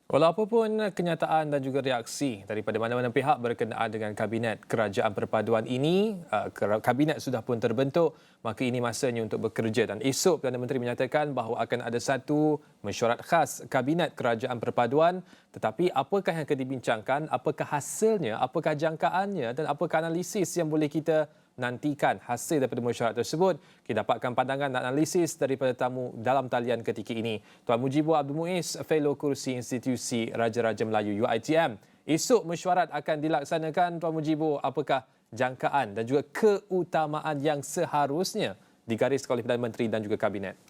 Walau apapun kenyataan dan juga reaksi daripada mana-mana pihak berkenaan dengan Kabinet Kerajaan Perpaduan ini, Kabinet sudah pun terbentuk, maka ini masanya untuk bekerja. Dan esok Perdana Menteri menyatakan bahawa akan ada satu mesyuarat khas Kabinet Kerajaan Perpaduan. Tetapi apakah yang akan dibincangkan, apakah hasilnya, apakah jangkaannya dan apakah analisis yang boleh kita nantikan hasil daripada mesyuarat tersebut. Kita dapatkan pandangan dan analisis daripada tamu dalam talian ketika ini. Tuan Mujibur Abdul Muiz, Fellow Kursi Institusi Raja-Raja Melayu UiTM. Esok mesyuarat akan dilaksanakan. Tuan Mujibur, apakah jangkaan dan juga keutamaan yang seharusnya digariskan oleh Perdana Menteri dan juga Kabinet?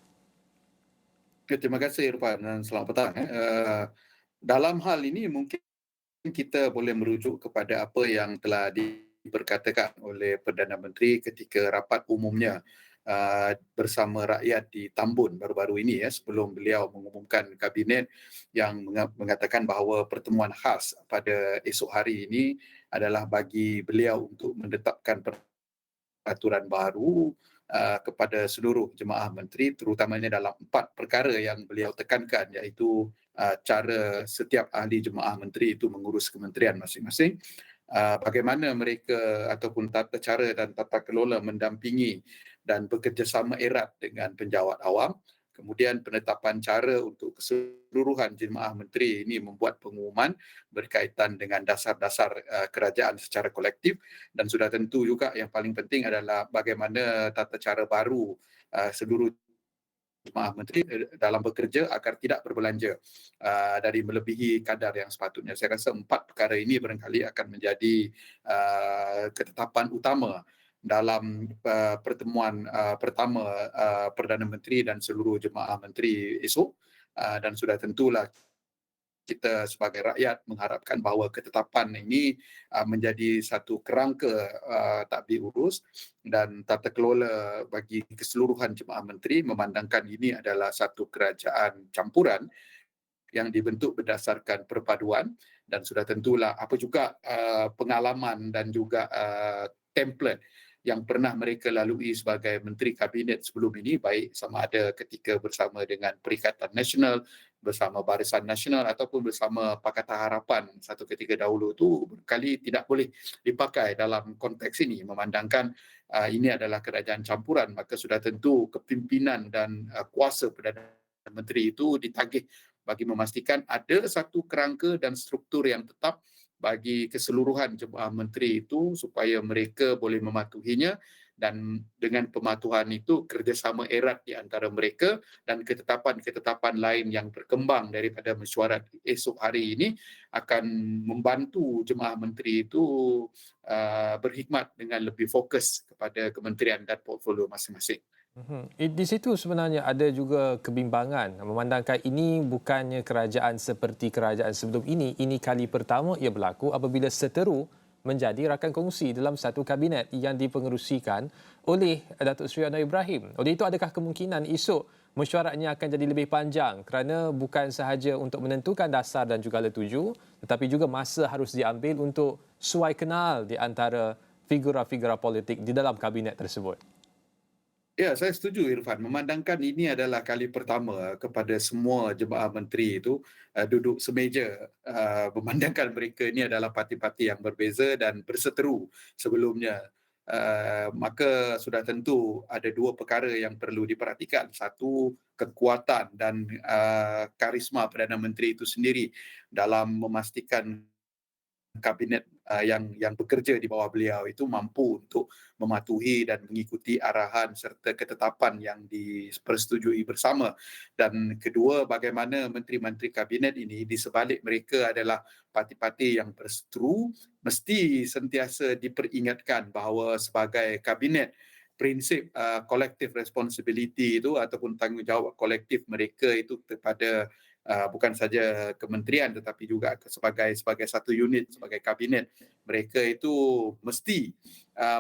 Ya, terima kasih Irfan dan selamat petang. Dalam hal ini mungkin kita boleh merujuk kepada apa yang telah diperkatakan oleh Perdana Menteri ketika rapat umumnya bersama rakyat di Tambun baru-baru ini sebelum beliau mengumumkan kabinet yang mengatakan bahawa pertemuan khas pada esok hari ini adalah bagi beliau untuk menetapkan peraturan baru kepada seluruh jemaah menteri terutamanya dalam 4 perkara yang beliau tekankan iaitu cara setiap ahli jemaah menteri itu mengurus kementerian masing-masing, bagaimana mereka ataupun tata cara dan tata kelola mendampingi dan bekerjasama erat dengan penjawat awam. Kemudian penetapan cara untuk keseluruhan jemaah menteri ini membuat pengumuman berkaitan dengan dasar-dasar kerajaan secara kolektif, dan sudah tentu juga yang paling penting adalah bagaimana tata cara baru seluruh jemaah menteri dalam bekerja agar tidak berbelanja dari melebihi kadar yang sepatutnya. Saya rasa 4 perkara ini barangkali akan menjadi ketetapan utama dalam pertemuan pertama Perdana Menteri dan seluruh jemaah menteri esok, dan sudah tentulah kita sebagai rakyat mengharapkan bahawa ketetapan ini menjadi satu kerangka tadbir urus dan tata kelola bagi keseluruhan jemaah menteri, memandangkan ini adalah satu kerajaan campuran yang dibentuk berdasarkan perpaduan, dan sudah tentulah apa juga pengalaman dan juga template yang pernah mereka lalui sebagai menteri kabinet sebelum ini, baik sama ada ketika bersama dengan Perikatan Nasional, bersama Barisan Nasional ataupun bersama Pakatan Harapan satu ketika dahulu, itu berkali tidak boleh dipakai dalam konteks ini, memandangkan ini adalah kerajaan campuran, maka sudah tentu kepimpinan dan kuasa Perdana Menteri itu ditagih bagi memastikan ada satu kerangka dan struktur yang tetap bagi keseluruhan jemaah menteri itu supaya mereka boleh mematuhinya, dan dengan pematuhan itu kerjasama erat di antara mereka dan ketetapan-ketetapan lain yang berkembang daripada mesyuarat esok hari ini akan membantu jemaah menteri itu berkhidmat dengan lebih fokus kepada kementerian dan portfolio masing-masing. Di situ sebenarnya ada juga kebimbangan memandangkan ini bukannya kerajaan seperti kerajaan sebelum ini kali pertama ia berlaku apabila seteru menjadi rakan kongsi dalam satu kabinet yang dipengerusikan oleh Datuk Seri Anwar Ibrahim. Oleh itu adakah kemungkinan esok mesyuaratnya akan jadi lebih panjang kerana bukan sahaja untuk menentukan dasar dan juga alat tuju tetapi juga masa harus diambil untuk suai kenal di antara figura-figura politik di dalam kabinet tersebut. Ya, saya setuju Irfan. Memandangkan ini adalah kali pertama kepada semua jemaah menteri itu duduk semeja, memandangkan mereka ini adalah parti-parti yang berbeza dan berseteru sebelumnya. Maka sudah tentu ada 2 perkara yang perlu diperhatikan. Satu, kekuatan dan karisma Perdana Menteri itu sendiri dalam memastikan kabinet yang bekerja di bawah beliau itu mampu untuk mematuhi dan mengikuti arahan serta ketetapan yang dipersetujui bersama. Dan kedua, bagaimana menteri-menteri kabinet ini di sebalik mereka adalah parti-parti yang berseteru, mesti sentiasa diperingatkan bahawa sebagai kabinet, prinsip collective responsibility itu ataupun tanggungjawab kolektif mereka itu kepada bukan saja kementerian tetapi juga sebagai satu unit, sebagai kabinet, mereka itu mesti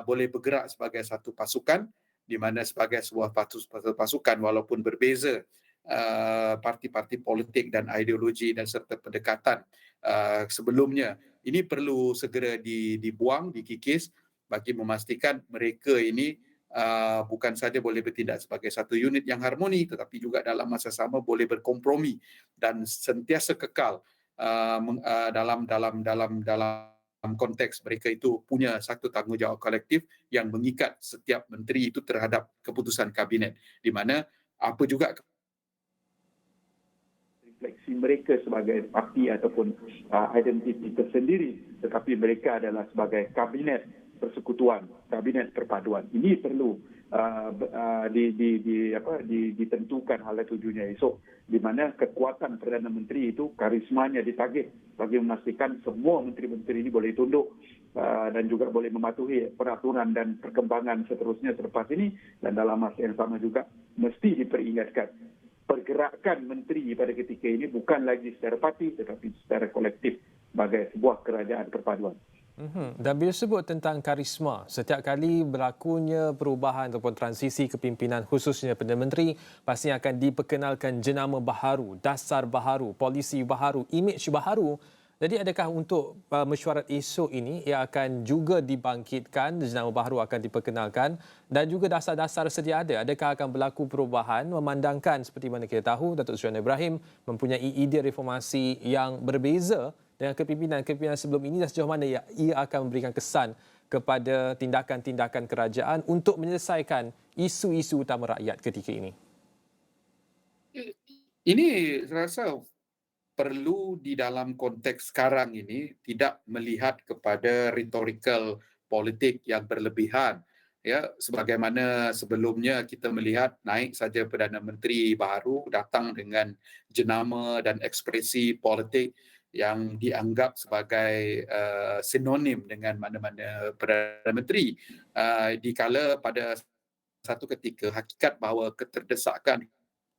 boleh bergerak sebagai satu pasukan, di mana sebagai sebuah pasukan walaupun berbeza parti-parti politik dan ideologi dan serta pendekatan sebelumnya, ini perlu segera dibuang, dikikis bagi memastikan mereka ini bukan saja boleh bertindak sebagai satu unit yang harmoni tetapi juga dalam masa sama boleh berkompromi dan sentiasa kekal dalam konteks mereka itu punya satu tanggungjawab kolektif yang mengikat setiap menteri itu terhadap keputusan kabinet, di mana apa juga refleksi mereka sebagai parti ataupun identiti tersendiri, tetapi mereka adalah sebagai kabinet persekutuan, kabinet perpaduan. Ini perlu ditentukan hal itu dunia esok, di mana kekuatan Perdana Menteri itu karismanya ditagih bagi memastikan semua menteri-menteri ini boleh tunduk dan juga boleh mematuhi peraturan dan perkembangan seterusnya selepas ini, dan dalam masa yang sama juga mesti diperingatkan pergerakan menteri pada ketika ini bukan lagi secara parti tetapi secara kolektif sebagai sebuah kerajaan perpaduan. Dan bila sebut tentang karisma, setiap kali berlakunya perubahan ataupun transisi kepimpinan khususnya Perdana Menteri, pastinya akan diperkenalkan jenama baharu, dasar baharu, polisi baharu, imej baharu. Jadi adakah untuk mesyuarat esok ini ia akan juga dibangkitkan, jenama baharu akan diperkenalkan dan juga dasar-dasar sedia ada? Adakah akan berlaku perubahan memandangkan seperti mana kita tahu Datuk Seri Anwar Ibrahim mempunyai idea reformasi yang berbeza dengan kepimpinan sebelum ini, dan sejauh mana ia akan memberikan kesan kepada tindakan-tindakan kerajaan untuk menyelesaikan isu-isu utama rakyat ketika ini? Ini saya rasa perlu di dalam konteks sekarang ini tidak melihat kepada rhetorical politik yang berlebihan. Ya, sebagaimana sebelumnya kita melihat naik saja Perdana Menteri baru datang dengan jenama dan ekspresi politik yang dianggap sebagai sinonim dengan mana-mana Perdana Menteri. Dikala pada satu ketika hakikat bahawa keterdesakan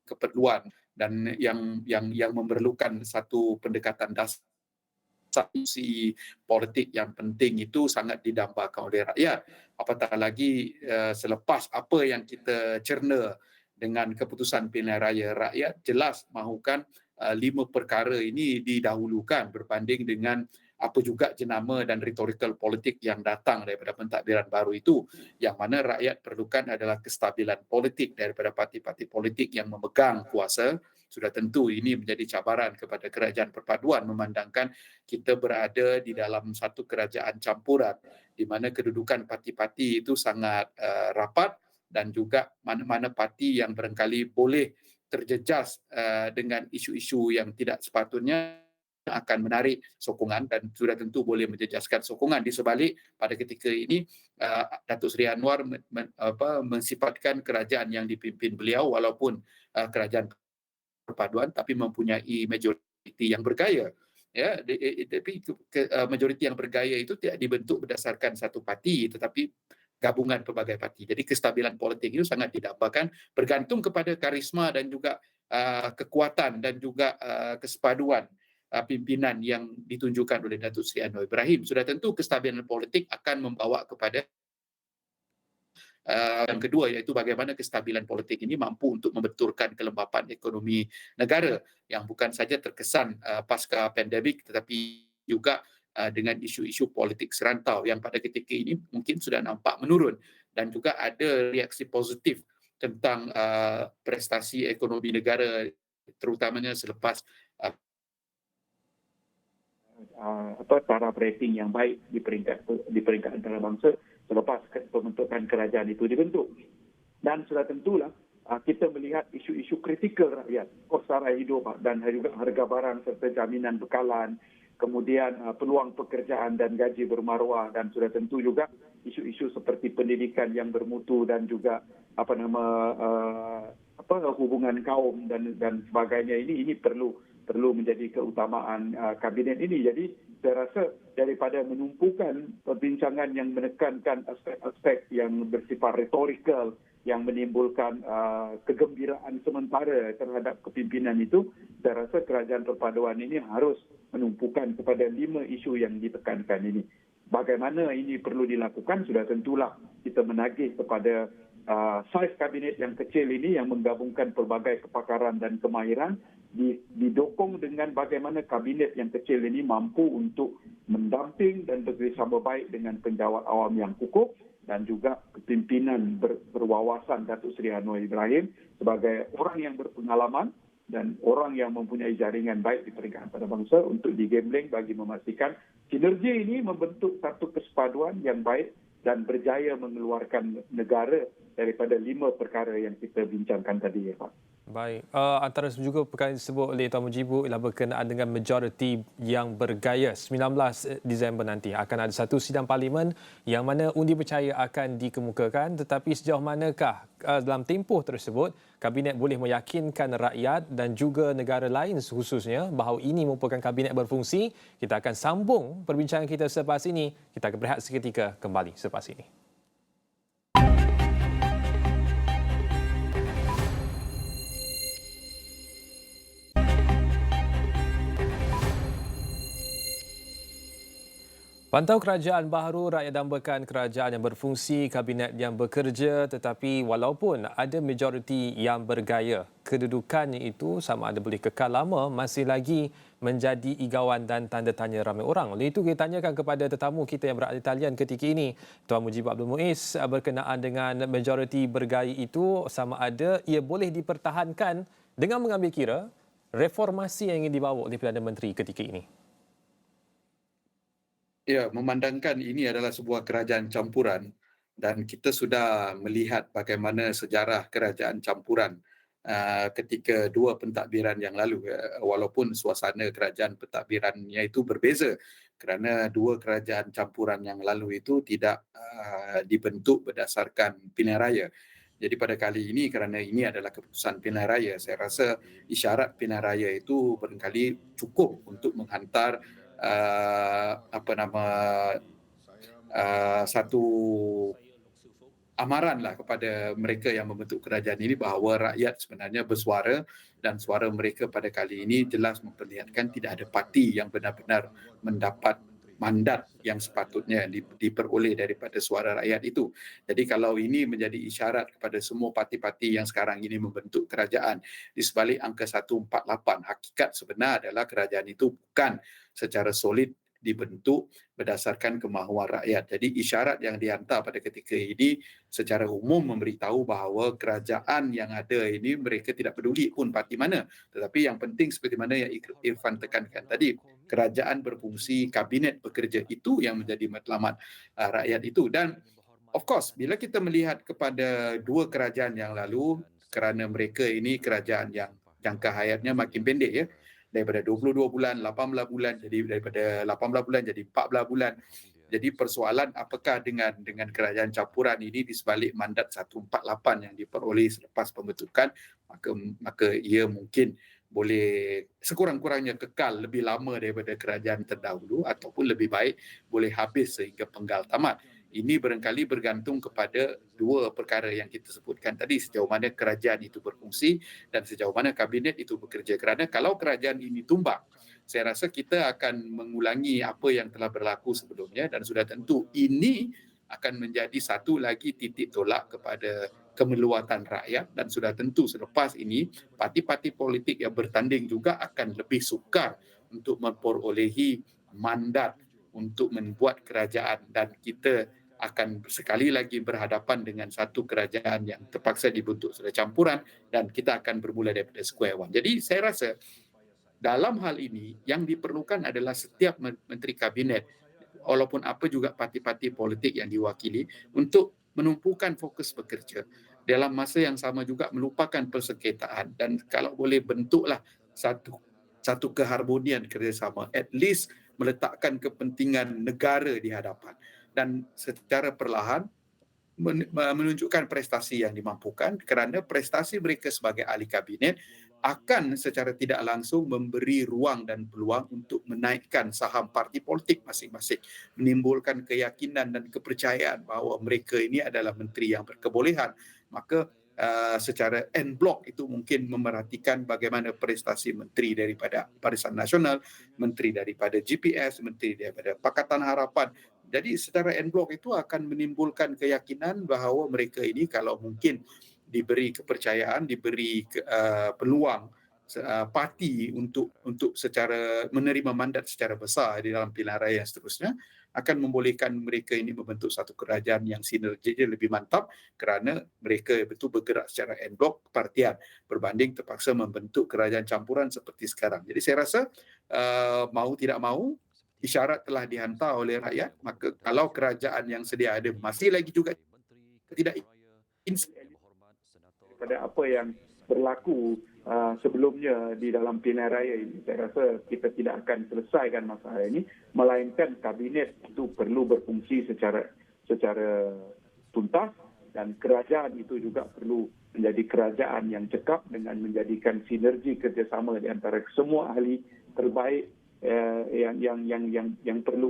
keperluan dan yang memerlukan satu pendekatan dasar isu politik yang penting itu sangat didambakan oleh rakyat. Apatah lagi selepas apa yang kita cerna dengan keputusan pilihan raya, rakyat jelas mahukan 5 perkara ini didahulukan berbanding dengan apa juga jenama dan rhetorical politik yang datang daripada pentadbiran baru itu. Yang mana rakyat perlukan adalah kestabilan politik daripada parti-parti politik yang memegang kuasa. Sudah tentu ini menjadi cabaran kepada kerajaan perpaduan memandangkan kita berada di dalam satu kerajaan campuran di mana kedudukan parti-parti itu sangat rapat, dan juga mana-mana parti yang barangkali boleh terjejas dengan isu-isu yang tidak sepatutnya akan menarik sokongan dan sudah tentu boleh menjejaskan sokongan. Di sebalik pada ketika ini Datuk Seri Anwar mensifatkan kerajaan yang dipimpin beliau walaupun kerajaan perpaduan tapi mempunyai majoriti yang bergaya. Ya, tapi majoriti yang bergaya itu tidak dibentuk berdasarkan satu parti tetapi gabungan pelbagai parti. Jadi kestabilan politik itu sangat didambakan bergantung kepada karisma dan juga kekuatan dan juga kesepaduan pimpinan yang ditunjukkan oleh Datuk Seri Anwar Ibrahim. Sudah tentu kestabilan politik akan membawa kepada yang kedua, iaitu bagaimana kestabilan politik ini mampu untuk membetulkan kelembapan ekonomi negara yang bukan saja terkesan pasca pandemik tetapi juga dengan isu-isu politik serantau yang pada ketika ini mungkin sudah nampak menurun, dan juga ada reaksi positif tentang prestasi ekonomi negara terutamanya selepas taraf rating yang baik di peringkat antarabangsa selepas pembentukan kerajaan itu dibentuk. Dan sudah tentulah kita melihat isu-isu kritikal rakyat, kos sara hidup dan juga harga barang serta jaminan bekalan, kemudian peluang pekerjaan dan gaji bermaruah, dan sudah tentu juga isu-isu seperti pendidikan yang bermutu dan juga hubungan kaum dan sebagainya. Ini perlu menjadi keutamaan kabinet ini. Jadi saya rasa daripada menumpukan perbincangan yang menekankan aspek-aspek yang bersifat retorikal yang menimbulkan kegembiraan sementara terhadap kepimpinan itu, saya rasa kerajaan perpaduan ini harus menumpukan kepada 5 isu yang ditekankan ini. Bagaimana ini perlu dilakukan? Sudah tentulah kita menagih kepada saiz kabinet yang kecil ini yang menggabungkan pelbagai kepakaran dan kemahiran, didokong dengan bagaimana kabinet yang kecil ini mampu untuk mendamping dan bekerjasama baik dengan penjawat awam yang kukuh, dan juga kepimpinan berwawasan Datuk Seri Anwar Ibrahim sebagai orang yang berpengalaman dan orang yang mempunyai jaringan baik di peringkat antarabangsa untuk digambling bagi memastikan kinerja ini membentuk satu kespaduan yang baik dan berjaya mengeluarkan negara daripada 5 perkara yang kita bincangkan tadi, Pak. Baik, antara juga perkara yang disebut oleh Tuan Mujibu ialah berkenaan dengan majoriti yang bergaya 19 Disember nanti. Akan ada satu sidang parlimen yang mana undi percaya akan dikemukakan, tetapi sejauh manakah dalam tempoh tersebut Kabinet boleh meyakinkan rakyat dan juga negara lain khususnya bahawa ini merupakan Kabinet berfungsi? Kita akan sambung perbincangan kita selepas ini. Kita akan berehat seketika kembali selepas ini. Pantau kerajaan baharu, rakyat dambakan kerajaan yang berfungsi, kabinet yang bekerja, tetapi walaupun ada majoriti yang bergaya, kedudukannya itu sama ada boleh kekal lama masih lagi menjadi igauan dan tanda tanya ramai orang. Oleh itu kita tanyakan kepada tetamu kita yang berada di talian ketika ini, Tuan Mujib Abdul Muiz, berkenaan dengan majoriti bergaya itu sama ada ia boleh dipertahankan dengan mengambil kira reformasi yang ingin dibawa oleh Perdana Menteri ketika ini. Ya, memandangkan ini adalah sebuah kerajaan campuran dan kita sudah melihat bagaimana sejarah kerajaan campuran ketika 2 pentadbiran yang lalu, walaupun suasana kerajaan pentadbirannya itu berbeza kerana 2 kerajaan campuran yang lalu itu tidak dibentuk berdasarkan pilihan raya. Jadi pada kali ini kerana ini adalah keputusan pilihan raya, saya rasa isyarat pilihan raya itu barangkali cukup untuk menghantar satu amaranlah kepada mereka yang membentuk kerajaan ini bahawa rakyat sebenarnya bersuara dan suara mereka pada kali ini jelas memperlihatkan tidak ada parti yang benar-benar mendapat mandat yang sepatutnya diperoleh daripada suara rakyat itu. Jadi kalau ini menjadi isyarat kepada semua parti-parti yang sekarang ini membentuk kerajaan di sebalik angka 148, hakikat sebenar adalah kerajaan itu bukan secara solid dibentuk berdasarkan kemahuan rakyat. Jadi isyarat yang dihantar pada ketika ini secara umum memberitahu bahawa kerajaan yang ada ini mereka tidak peduli pun parti mana. Tetapi yang penting seperti mana yang Irfan tekankan tadi, kerajaan berfungsi, kabinet bekerja, itu yang menjadi matlamat rakyat itu. Dan of course, bila kita melihat kepada 2 kerajaan yang lalu, kerana mereka ini kerajaan yang jangka hayatnya makin pendek ya, daripada 22 bulan, 18 bulan, jadi daripada 18 bulan jadi 14 bulan. Jadi persoalan apakah dengan kerajaan campuran ini di sebalik mandat 148 yang diperoleh selepas pembentukan, maka ia mungkin boleh sekurang-kurangnya kekal lebih lama daripada kerajaan terdahulu ataupun lebih baik boleh habis sehingga penggal tamat. Ini barangkali bergantung kepada 2 perkara yang kita sebutkan tadi, sejauh mana kerajaan itu berfungsi dan sejauh mana kabinet itu bekerja. Kerana kalau kerajaan ini tumbang, saya rasa kita akan mengulangi apa yang telah berlaku sebelumnya dan sudah tentu ini akan menjadi satu lagi titik tolak kepada kemeluatan rakyat dan sudah tentu selepas ini parti-parti politik yang bertanding juga akan lebih sukar untuk memperolehi mandat untuk membuat kerajaan dan kita akan sekali lagi berhadapan dengan satu kerajaan yang terpaksa dibentuk secara campuran dan kita akan bermula daripada square one. Jadi saya rasa dalam hal ini yang diperlukan adalah setiap menteri kabinet walaupun apa juga parti-parti politik yang diwakili untuk menumpukan fokus bekerja dalam masa yang sama juga melupakan persengketaan dan kalau boleh bentuklah satu keharmonian kerjasama, at least meletakkan kepentingan negara di hadapan dan secara perlahan menunjukkan prestasi yang dimampukan kerana prestasi mereka sebagai ahli kabinet akan secara tidak langsung memberi ruang dan peluang untuk menaikkan saham parti politik masing-masing, menimbulkan keyakinan dan kepercayaan bahawa mereka ini adalah menteri yang berkebolehan. Maka secara en blok itu mungkin memerhatikan bagaimana prestasi menteri daripada Barisan Nasional, menteri daripada GPS, menteri daripada Pakatan Harapan. Jadi secara en blok itu akan menimbulkan keyakinan bahawa mereka ini kalau mungkin diberi kepercayaan, diberi peluang parti untuk secara menerima mandat secara besar di dalam pilihan raya yang seterusnya, akan membolehkan mereka ini membentuk satu kerajaan yang sinerginya lebih mantap kerana mereka betul bergerak secara en blok kepartian berbanding terpaksa membentuk kerajaan campuran seperti sekarang. Jadi saya rasa mahu tidak mahu isyarat telah dihantar oleh rakyat, maka kalau kerajaan yang sedia ada masih lagi juga tidak daripada apa yang berlaku sebelumnya di dalam pilihan raya ini. Saya rasa kita tidak akan selesaikan masalah ini, melainkan kabinet itu perlu berfungsi secara tuntas dan kerajaan itu juga perlu menjadi kerajaan yang cekap dengan menjadikan sinergi kerjasama di antara semua ahli terbaik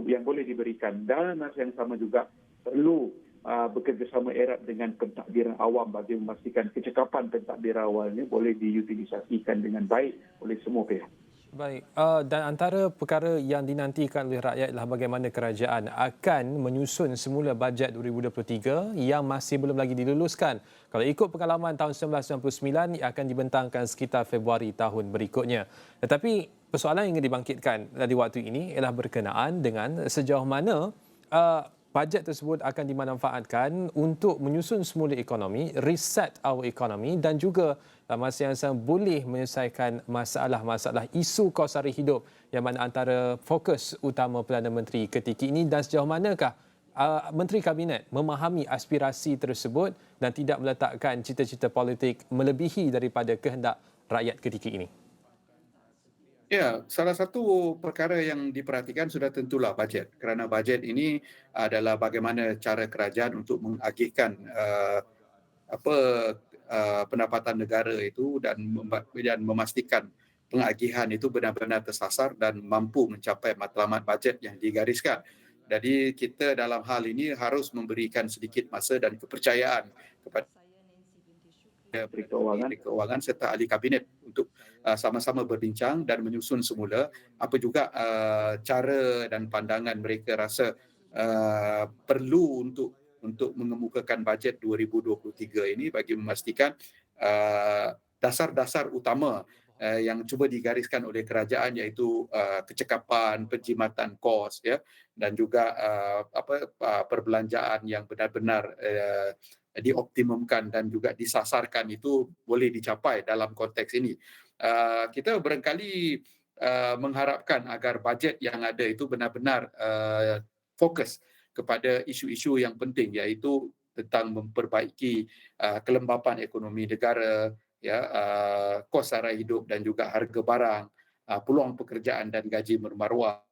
yang boleh diberikan, dan masa yang sama juga perlu bekerjasama erat dengan pentadbiran awam bagi memastikan kecekapan pentadbiran awal ini boleh diutilisasikan dengan baik oleh semua pihak. Baik, dan antara perkara yang dinantikan oleh rakyat adalah bagaimana kerajaan akan menyusun semula bajet 2023 yang masih belum lagi diluluskan. Kalau ikut pengalaman tahun 1999, ia akan dibentangkan sekitar Februari tahun berikutnya. Tetapi persoalan yang dibangkitkan di waktu ini ialah berkenaan dengan sejauh mana bajet tersebut akan dimanfaatkan untuk menyusun semula ekonomi, reset our economy dan juga masa yang sama boleh menyelesaikan masalah-masalah isu kos sara hidup yang mana antara fokus utama Perdana Menteri ketika ini, dan sejauh manakah Menteri Kabinet memahami aspirasi tersebut dan tidak meletakkan cita-cita politik melebihi daripada kehendak rakyat ketika ini. Ya, salah satu perkara yang diperhatikan sudah tentulah bajet. Kerana bajet ini adalah bagaimana cara kerajaan untuk mengagihkan pendapatan negara itu dan memastikan pengagihan itu benar-benar tersasar dan mampu mencapai matlamat bajet yang digariskan. Jadi kita dalam hal ini harus memberikan sedikit masa dan kepercayaan kepada Menteri Keuangan serta ahli kabinet untuk sama-sama berbincang dan menyusun semula apa juga cara dan pandangan mereka rasa perlu untuk mengemukakan bajet 2023 ini bagi memastikan dasar-dasar utama yang cuba digariskan oleh kerajaan, iaitu kecekapan, penjimatan kos, ya, dan juga perbelanjaan yang benar-benar dioptimumkan dan juga disasarkan itu boleh dicapai dalam konteks ini. Kita barangkali mengharapkan agar bajet yang ada itu benar-benar fokus kepada isu-isu yang penting, iaitu tentang memperbaiki kelembapan ekonomi negara, ya, kos sara hidup dan juga harga barang, peluang pekerjaan dan gaji bermaruah,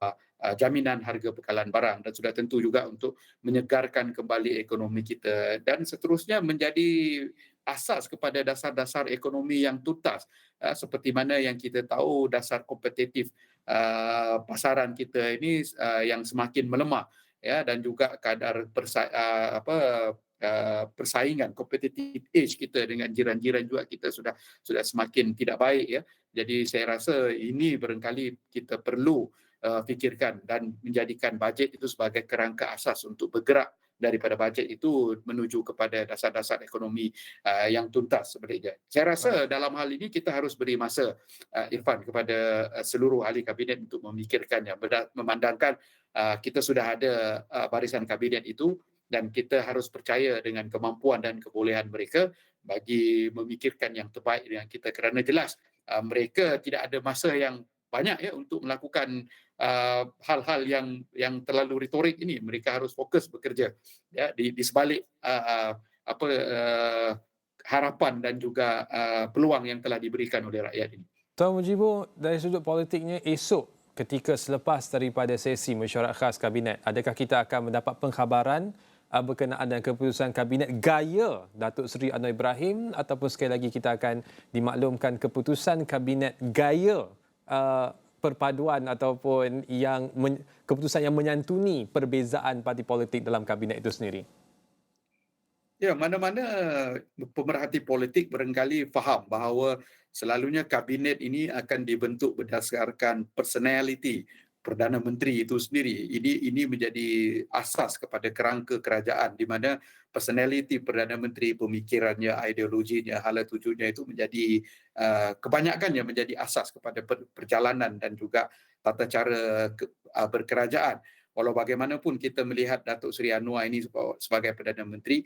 jaminan harga bekalan barang, dan sudah tentu juga untuk menyegarkan kembali ekonomi kita dan seterusnya menjadi asas kepada dasar-dasar ekonomi yang tuntas, seperti mana yang kita tahu dasar kompetitif pasaran kita ini yang semakin melemah, ya, dan juga kadar persaingan competitive edge kita dengan jiran-jiran juga kita sudah semakin tidak baik, ya. Jadi saya rasa ini barangkali kita perlu fikirkan dan menjadikan bajet itu sebagai kerangka asas untuk bergerak daripada bajet itu menuju kepada dasar-dasar ekonomi yang tuntas sebenarnya. Saya rasa dalam hal ini kita harus beri masa, Irfan, kepada seluruh ahli kabinet untuk memikirkannya, memandangkan kita sudah ada barisan kabinet itu dan kita harus percaya dengan kemampuan dan kebolehan mereka bagi memikirkan yang terbaik dengan kita, kerana jelas mereka tidak ada masa yang banyak, ya, untuk melakukan hal-hal yang terlalu retorik ini. Mereka harus fokus bekerja, ya, di sebalik harapan dan juga peluang yang telah diberikan oleh rakyat ini. Tuan Mujibur, dari sudut politiknya, esok ketika selepas daripada sesi mesyuarat khas Kabinet, adakah kita akan mendapat pengkhabaran berkenaan dengan keputusan Kabinet gaya Datuk Seri Anwar Ibrahim, ataupun sekali lagi kita akan dimaklumkan keputusan Kabinet gaya perpaduan ataupun keputusan yang menyantuni perbezaan parti politik dalam Kabinet itu sendiri? Ya, mana-mana pemerhati politik barangkali faham bahawa selalunya kabinet ini akan dibentuk berdasarkan personality Perdana Menteri itu sendiri. Ini menjadi asas kepada kerangka kerajaan di mana personality Perdana Menteri, pemikirannya, ideologinya, hala tujuannya itu menjadi kebanyakannya menjadi asas kepada perjalanan dan juga tata cara berkerajaan. Walau bagaimanapun kita melihat Datuk Seri Anwar ini sebagai Perdana Menteri,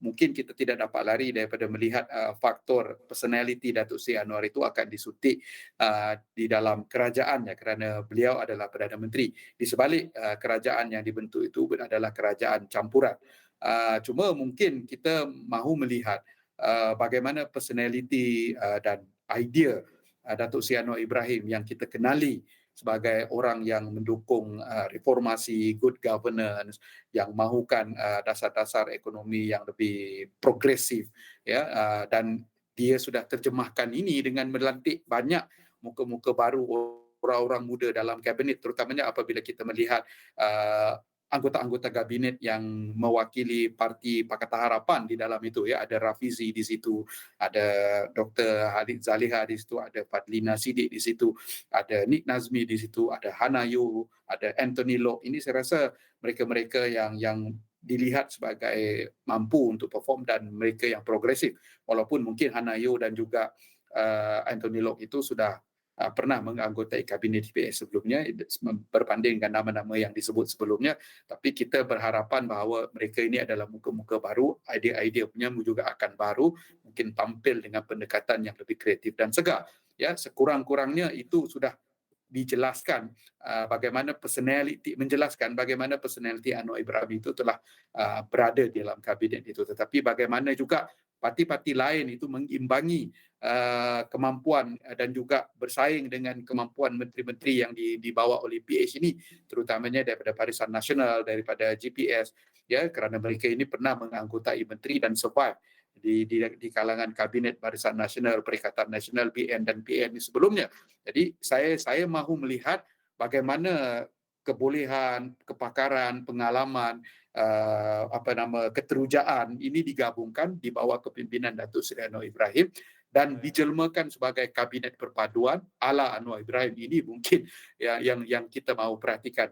mungkin kita tidak dapat lari daripada melihat faktor personality Datuk Seri Anwar itu akan disuntik di dalam kerajaannya kerana beliau adalah Perdana Menteri. Di sebalik kerajaan yang dibentuk itu adalah kerajaan campuran. Cuma mungkin kita mahu melihat bagaimana personality dan idea Datuk Seri Anwar Ibrahim yang kita kenali sebagai orang yang mendukung reformasi, good governance, yang mahukan dasar-dasar ekonomi yang lebih progresif, ya, dan dia sudah terjemahkan ini dengan melantik banyak muka-muka baru, orang-orang muda dalam kabinet, terutamanya apabila kita melihat anggota-anggota kabinet yang mewakili parti Pakatan Harapan di dalam itu, ya, ada Rafizi di situ, ada Dr. Halid Zaliha di situ, ada Fadlina Siddiq di situ, ada Nik Nazmi di situ, ada Hana Yu, ada Anthony Lok. Ini saya rasa mereka-mereka yang dilihat sebagai mampu untuk perform dan mereka yang progresif. Walaupun mungkin Hana Yu dan juga Anthony Lok itu sudah pernah menganggotai kabinet DPS sebelumnya berbanding dengan nama-nama yang disebut sebelumnya, tapi kita berharapan bahawa mereka ini adalah muka-muka baru, idea-idea punya juga akan baru, mungkin tampil dengan pendekatan yang lebih kreatif dan segar. Ya, sekurang-kurangnya itu sudah dijelaskan menjelaskan bagaimana personality Anwar Ibrahim itu telah berada di dalam kabinet itu, tetapi bagaimana juga parti-parti lain itu mengimbangi kemampuan dan juga bersaing dengan kemampuan menteri-menteri yang dibawa oleh PH ini, terutamanya daripada Barisan Nasional, daripada GPS, ya, kerana mereka ini pernah menganggotai menteri dan survive di kalangan kabinet Barisan Nasional, Perikatan Nasional, BN dan PN sebelumnya. Jadi saya mahu melihat bagaimana kebolehan, kepakaran, pengalaman, keterujaan ini digabungkan di bawah kepimpinan Datuk Seri Anwar Ibrahim dan dijelmakan sebagai kabinet perpaduan ala Anwar Ibrahim. Ini mungkin yang kita mahu perhatikan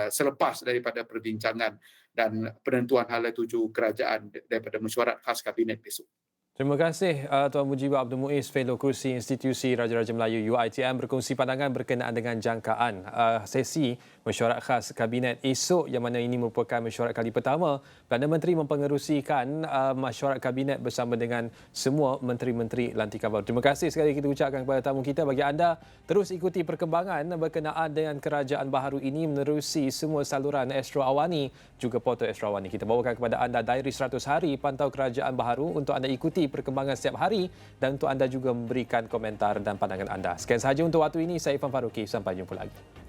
selepas daripada perbincangan dan penentuan hala tuju kerajaan daripada mesyuarat khas kabinet besok. Terima kasih Tuan Mujibur Abdul Muiz, Fellow Kursi Institusi Raja-Raja Melayu UiTM, berkongsi pandangan berkenaan dengan jangkaan sesi mesyuarat khas Kabinet esok, yang mana ini merupakan mesyuarat kali pertama Perdana Menteri mempengerusikan mesyuarat Kabinet bersama dengan semua menteri-menteri lantikan baru. Terima kasih sekali kita ucapkan kepada tamu kita. Bagi anda, terus ikuti perkembangan berkenaan dengan kerajaan baharu ini menerusi semua saluran Astro Awani juga portal Astro Awani. Kita bawakan kepada anda Diary 100 Hari Pantau Kerajaan Baharu untuk anda ikuti perkembangan setiap hari dan untuk anda juga memberikan komentar dan pandangan anda. Sekian sahaja untuk waktu ini. Saya Irfan Faruqi. Sampai jumpa lagi.